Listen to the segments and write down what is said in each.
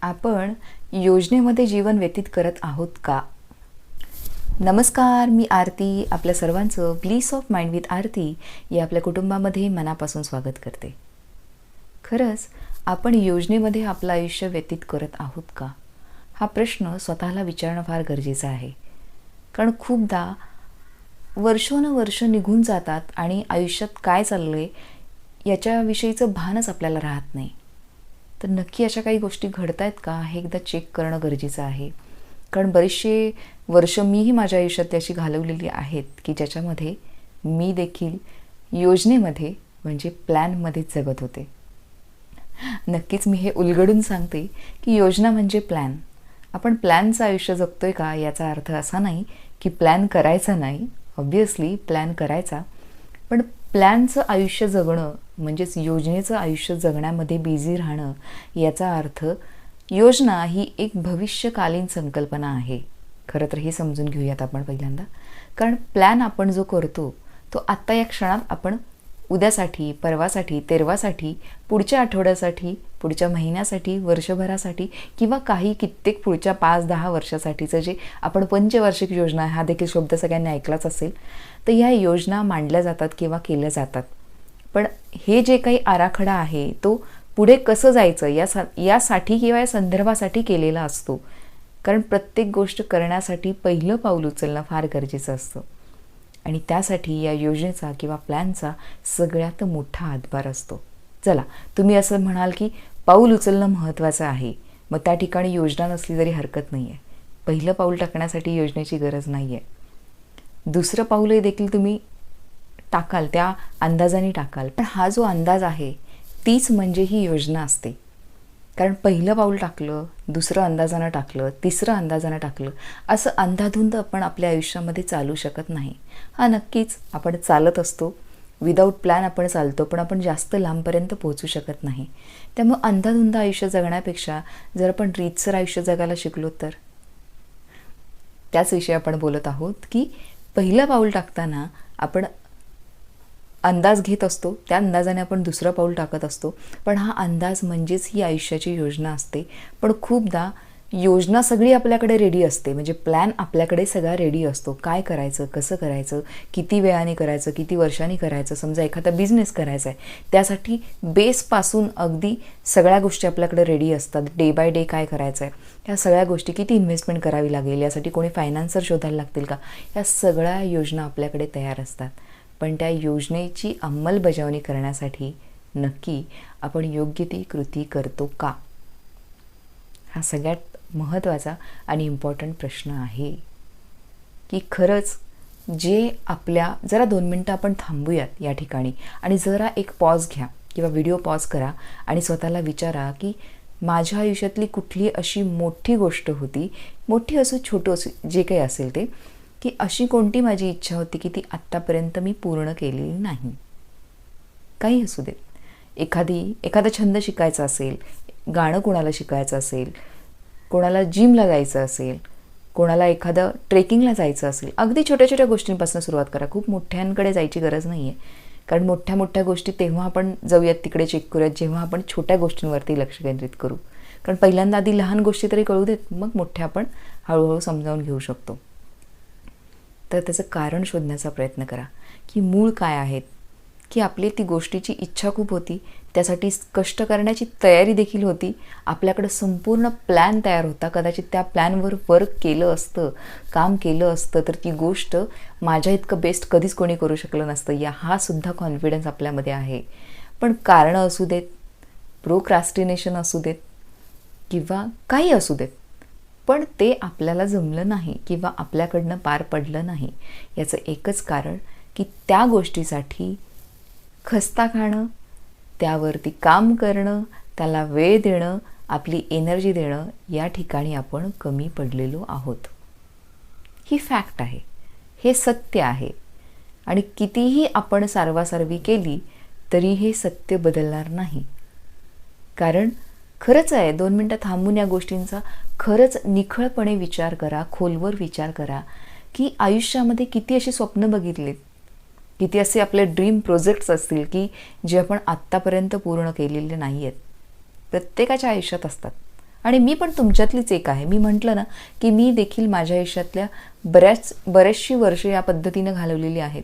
आपण योजनेमध्ये जीवन व्यतीत करत आहोत का? नमस्कार, मी आरती आपल्या सर्वांचं ब्लिस ऑफ माइंड विथ आरती या आपल्या कुटुंबामध्ये मनापासून स्वागत करते. खरंच आपण योजनेमध्ये आपलं आयुष्य व्यतीत करत आहोत का? हा प्रश्न स्वतःला विचारणं फार गरजेचं आहे. कारण खूपदा वर्षोनवर्ष निघून जातात आणि आयुष्यात काय चाललंय याच्याविषयीचं भानच आपल्याला राहत नाही. तर नक्की अशा काही गोष्टी घडत आहेत का हे एकदा चेक करणं गरजेचं आहे. कारण बरेचसे वर्ष मीही माझ्या आयुष्यात अशी घालवलेली आहेत की ज्याच्यामध्ये मी देखील योजनेमध्ये म्हणजे प्लॅनमध्ये जगत होते. नक्कीच मी हे उलगडून सांगते की योजना म्हणजे प्लॅन. आपण प्लॅनचं आयुष्य जगतोय का याचा अर्थ असा नाही की प्लॅन करायचा नाही. ऑब्व्हियसली प्लॅन करायचा, पण प्लॅनचं आयुष्य जगणं म्हणजेच योजनेचं आयुष्य जगण्यामध्ये बिझी राहणं याचा अर्थ योजना ही एक भविष्यकालीन संकल्पना आहे. खरं तर हे समजून घेऊयात आपण पहिल्यांदा. कारण प्लॅन आपण जो करतो तो आत्ता या क्षणात आपण उद्यासाठी, परवासाठी, तेरवासाठी, पुढच्या आठवड्यासाठी, पुढच्या महिन्यासाठी, वर्षभरासाठी किंवा काही कित्येक पुढच्या 5-10 वर्षासाठीचं जे आपण पंचवार्षिक योजना हा देखील शब्द सगळ्यांनी ऐकलाच असेल. तर ह्या योजना मांडल्या जातात किंवा केल्या जातात. पण हे जे काही आराखडा आहे तो पुढे कसं जायचं यासाठी किंवा या संदर्भासाठी केलेला असतो. कारण प्रत्येक गोष्ट करण्यासाठी पहिलं पाऊल उचलणं फार गरजेचं असतं आणि त्यासाठी या योजनेचा किंवा प्लॅनचा सगळ्यात मोठा हातभार असतो. चला, तुम्ही असं म्हणाल की पाऊल उचलणं महत्त्वाचं आहे, मग त्या ठिकाणी योजना नसली तरी हरकत नाही आहे. पहिलं पाऊल टाकण्यासाठी योजनेची गरज नाही आहे. दुसरं पाऊलही देखील तुम्ही टाकाल त्या अंदाजाने टाकाल, पण हा जो अंदाज आहे तीच म्हणजे ही योजना असते. कारण पहिलं पाऊल टाकलं, दुसरं अंदाजानं टाकलं, तिसरं अंदाजानं टाकलं, असं अंधाधुंद आपण आपल्या आयुष्यामध्ये चालू शकत नाही. हा नक्कीच आपण चालत असतो, विदाऊट प्लॅन आपण चालतो, पण आपण जास्त लांबपर्यंत पोहोचू शकत नाही. त्यामुळे अंधाधुंद आयुष्य जगण्यापेक्षा जर आपण रीतसर आयुष्य जगायला शिकलो तर. त्याच विषयी आपण बोलत आहोत की पहिलं पाऊल टाकताना आपण अंदाज घेत असतो, त्या अंदाजाने आपण दुसरं पाऊल टाकत असतो, पण हा अंदाज म्हणजेच ही आयुष्याची योजना असते. पण खूपदा योजना सगळी आपल्याकडे रेडी असते, म्हणजे प्लॅन आपल्याकडे सगळा रेडी असतो. काय करायचं, कसं करायचं, किती वेळाने करायचं, किती वर्षांनी करायचं. समजा एखादा बिझनेस करायचा आहे, त्यासाठी बेसपासून अगदी सगळ्या गोष्टी आपल्याकडे रेडी असतात. डे बाय डे काय करायचं आहे, ह्या सगळ्या गोष्टी, किती इन्व्हेस्टमेंट करावी लागेल, यासाठी कोणी फायनान्सर शोधायला लागतील का, ह्या सगळ्या योजना आपल्याकडे तयार असतात. पण त्या योजनेची अंमलबजावणी करण्यासाठी नक्की आपण योग्य ती कृती करतो का, हा सगळ्यात महत्त्वाचा आणि इम्पॉर्टंट प्रश्न आहे. की खरंच जे आपल्या जरा 2 मिनटं आपण थांबूयात या ठिकाणी आणि जरा एक पॉज घ्या किंवा व्हिडिओ पॉज करा आणि स्वतःला विचारा की माझ्या आयुष्यातली कुठली अशी मोठी गोष्ट होती, मोठी असो छोटं असो जे काही असेल ते, की अशी कोणती माझी इच्छा होती की ती आत्तापर्यंत मी पूर्ण केलेली नाही. काही असू देत. एखादा छंद शिकायचा असेल, गाणं कोणाला शिकायचं असेल, कोणाला जिमला जायचं असेल, कोणाला एखादं ट्रेकिंगला जायचं असेल, अगदी छोट्या छोट्या गोष्टींपासून सुरुवात करा. खूप मोठ्यांकडे जायची गरज नाही आहे. कारण मोठ्या मोठ्या गोष्टी तेव्हा आपण जाऊयात, तिकडे चेक करूयात जेव्हा आपण छोट्या गोष्टींवरती लक्ष केंद्रित करू. कारण पहिल्यांदा आधी लहान गोष्टी तरी कळू देत, मग मोठ्या आपण हळूहळू समजावून घेऊ शकतो. तर त्याचं कारण शोधण्याचा प्रयत्न करा की मूळ काय आहेत. की आपली ती गोष्टीची इच्छा खूप होती, त्यासाठी कष्ट करण्याची तयारी देखील होती, आपल्याकडं संपूर्ण प्लॅन तयार होता. कदाचित त्या प्लॅनवर वर्क केलं असतं, काम केलं असतं तर ती गोष्ट माझ्या इतकं बेस्ट कधीच कोणी करू शकलं नसतं, हा सुद्धा कॉन्फिडन्स आपल्यामध्ये आहे. पण कारणं असू देत, प्रोक्रॅस्टिनेशन असू देत किंवा काही असू देत, पण ते आपल्याला जमलं नाही किंवा आपल्याकडनं पार पडलं नाही. याचं एकच कारण की त्या गोष्टीसाठी खस्ता खाणं, त्यावरती काम करणं, त्याला वेळ देणं, आपली एनर्जी देणं, या ठिकाणी आपण कमी पडलेलो आहोत. ही फॅक्ट आहे, हे सत्य आहे. आणि कितीही आपण सारवासारवी केली तरी हे सत्य बदलणार नाही. कारण खरंच आहे, 2 मिनटं थांबून या गोष्टींचा खरंच निखळपणे विचार करा, खोलवर विचार करा की आयुष्यामध्ये किती अशी स्वप्न बघितलीत, किती असे आपले ड्रीम प्रोजेक्ट्स असतील की जे आपण आत्तापर्यंत पूर्ण केलेले नाही आहेत. प्रत्येकाच्या आयुष्यात असतात. आणि मी पण तुमच्यातलीच एक आहे. मी म्हटलं ना की मी देखील माझ्या आयुष्यातल्या बरेचशी वर्ष या पद्धतीनं घालवलेली आहेत.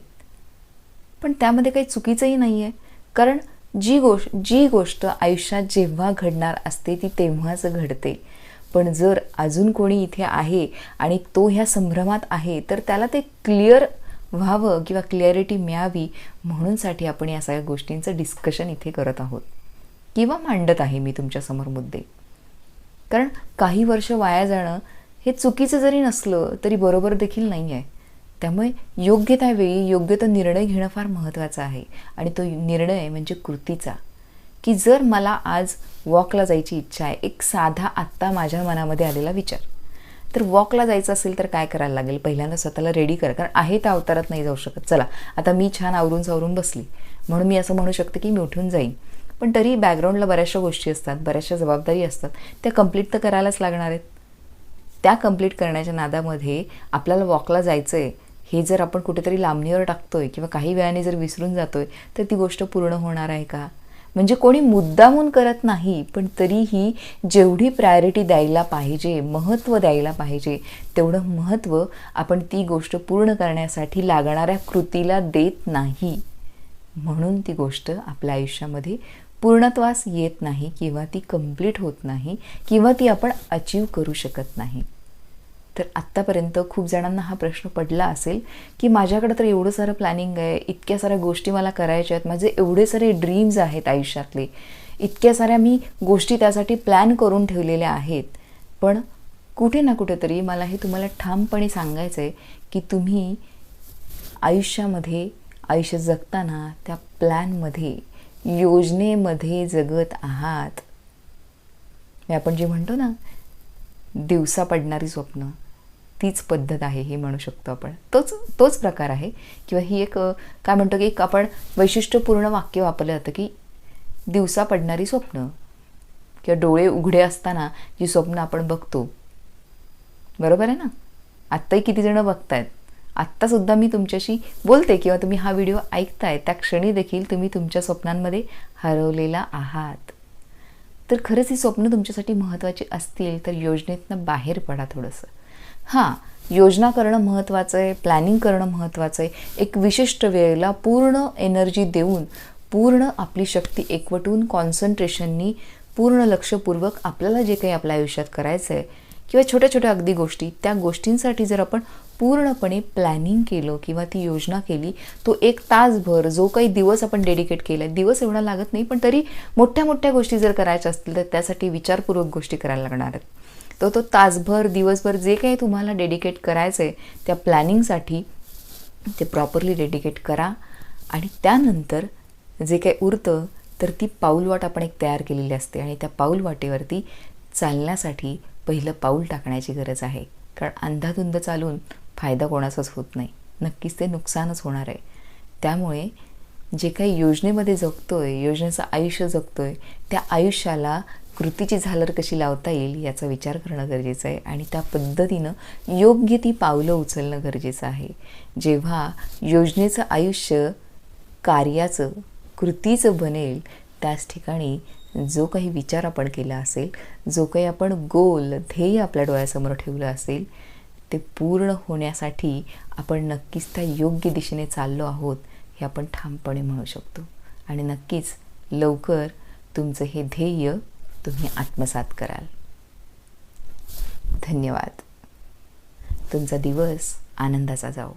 पण त्यामध्ये काही चुकीचंही नाही आहे, कारण जी गोष्ट आयुष्यात जेव्हा घडणार असते ती तेव्हाच घडते. पण जर अजून कोणी इथे आहे आणि तो ह्या संभ्रमात आहे, तर त्याला ते क्लिअर व्हावं किंवा क्लॅरिटी मिळावी म्हणूनसाठी आपण या सगळ्या गोष्टींचं डिस्कशन इथे करत आहोत किंवा मांडत आहे मी तुमच्यासमोर मुद्दे. कारण काही वर्ष वाया जाणं हे चुकीचं जरी नसलं तरी बरोबर देखील नाही आहे. त्यामुळे योग्य त्यावेळी योग्य तो निर्णय घेणं फार महत्त्वाचं आहे. आणि तो निर्णय म्हणजे कृतीचा, की जर मला आज वॉकला जायची इच्छा आहे, एक साधा आत्ता माझ्या मनामध्ये आलेला विचार, तर वॉकला जायचं असेल तर काय करायला लागेल? पहिल्यांदा स्वतःला रेडी करा. कारण आहे त्या अवतारात नाही जाऊ शकत. चला आता मी छान आवरून सावरून बसली म्हणून मी असं म्हणू शकते की मी उठून जाईन, पण तरी बॅकग्राऊंडला बऱ्याचशा गोष्टी असतात, बऱ्याचशा जबाबदारी असतात, त्या कंप्लीट तर करायलाच लागणार आहेत. त्या कंप्लीट करण्याच्या नादामध्ये आपल्याला वॉकला जायचं आहे हे जर आपण कुठेतरी लांबणीवर टाकतोय किंवा काही वेळाने जर विसरून जातोय, तर ती गोष्ट पूर्ण होणार आहे का? म्हणजे कोणी मुद्दामून करत नाही, पण तरीही जेवढी प्रायोरिटी द्यायला पाहिजे, महत्त्व द्यायला पाहिजे, तेवढं महत्त्व आपण ती गोष्ट पूर्ण करण्यासाठी लागणाऱ्या कृतीला देत नाही. म्हणून ती गोष्ट आपल्या आयुष्यामध्ये पूर्णत्वास येत नाही किंवा ती कंप्लीट होत नाही किंवा ती आपण अचीव करू शकत नाही. तर आत्तापर्यंत खूप जणांना हा प्रश्न पडला असेल की माझ्याकडे तर एवढं सारं प्लॅनिंग आहे, इतक्या साऱ्या गोष्टी मला करायच्या आहेत, माझे एवढे सारे ड्रीम्स आहेत आयुष्यातले, इतक्या साऱ्या मी गोष्टी त्यासाठी प्लॅन करून ठेवलेल्या आहेत. पण कुठे ना कुठेतरी मला हे तुम्हाला ठामपणे सांगायचं आहे की तुम्ही आयुष्यामध्ये आयुष्य जगताना त्या प्लॅनमध्ये, योजनेमध्ये जगत आहात. आपण जे म्हणतो ना दिवसा पडणारी स्वप्न, तीच पद्धत आहे हे म्हणू शकतो आपण. तोच प्रकार आहे. किंवा ही एक काय म्हणतो की एक आपण वैशिष्ट्यपूर्ण वाक्य वापरलं जातं की दिवसा पडणारी स्वप्न, किंवा डोळे उघडे असताना जी स्वप्न आपण बघतो. बरोबर आहे ना? आत्ताही किती जण बघतायत. आत्तासुद्धा मी तुमच्याशी बोलते किंवा तुम्ही हा व्हिडिओ ऐकताय त्या क्षणी देखील तुम्ही तुमच्या स्वप्नांमध्ये हरवलेला आहात. तर खरंच ही स्वप्न तुमच्यासाठी महत्त्वाची असतील तर योजनेतनं बाहेर पडा थोडंसं. हां, योजना करणं महत्त्वाचं आहे, प्लॅनिंग करणं महत्त्वाचं आहे. एक विशिष्ट वेळेला पूर्ण एनर्जी देऊन, पूर्ण आपली शक्ती एकवटून, कॉन्सन्ट्रेशननी, पूर्ण लक्षपूर्वक आपल्याला जे काही आपल्या आयुष्यात करायचं आहे किंवा छोट्या छोट्या अगदी गोष्टी, त्या गोष्टींसाठी जर आपण पूर्णपणे प्लॅनिंग केलं किंवा ती योजना केली, तो एक तासभर जो काही दिवस आपण डेडिकेट केला आहे, दिवस एवढा लागत नाही, पण तरी मोठ्या मोठ्या गोष्टी जर करायच्या असतील तर त्यासाठी विचारपूर्वक गोष्टी करायला लागणार आहेत. तो तासभर, दिवसभर जे काही तुम्हाला डेडिकेट करायचं आहे त्या प्लॅनिंगसाठी ते प्रॉपरली डेडिकेट करा. आणि त्यानंतर जे काही उरतं तर ती पाऊलवाट आपण एक तयार केलेली असते आणि त्या पाऊलवाटेवरती चालण्यासाठी पहिलं पाऊल टाकण्याची गरज आहे. कारण अंधाधुंद चालून फायदा कोणाचाच होत नाही, नक्कीच ते नुकसानच होणार आहे. त्यामुळे जे काही योजनेमध्ये जगतोय, योजनेचं आयुष्य जगतोय, त्या आयुष्याला कृतीची झालर कशी लावता येईल याचा विचार करणं गरजेचं आहे आणि त्या पद्धतीनं योग्य ती पावलं उचलणं गरजेचं आहे. जेव्हा योजनेचं आयुष्य कार्याचं, कृतीचं बनेल, त्याच ठिकाणी जो काही विचार आपण केला असेल, जो काही आपण गोल, ध्येय आपल्या डोळ्यासमोर ठेवलं असेल, ते पूर्ण होण्यासाठी आपण नक्कीच त्या योग्य दिशेने चाललो आहोत हे आपण ठामपणे म्हणू शकतो. आणि नक्कीच लवकर तुमचं हे ध्येय तुम्ही आत्मसात कराल. धन्यवाद. तुमचा दिवस आनंदाचा जाओ.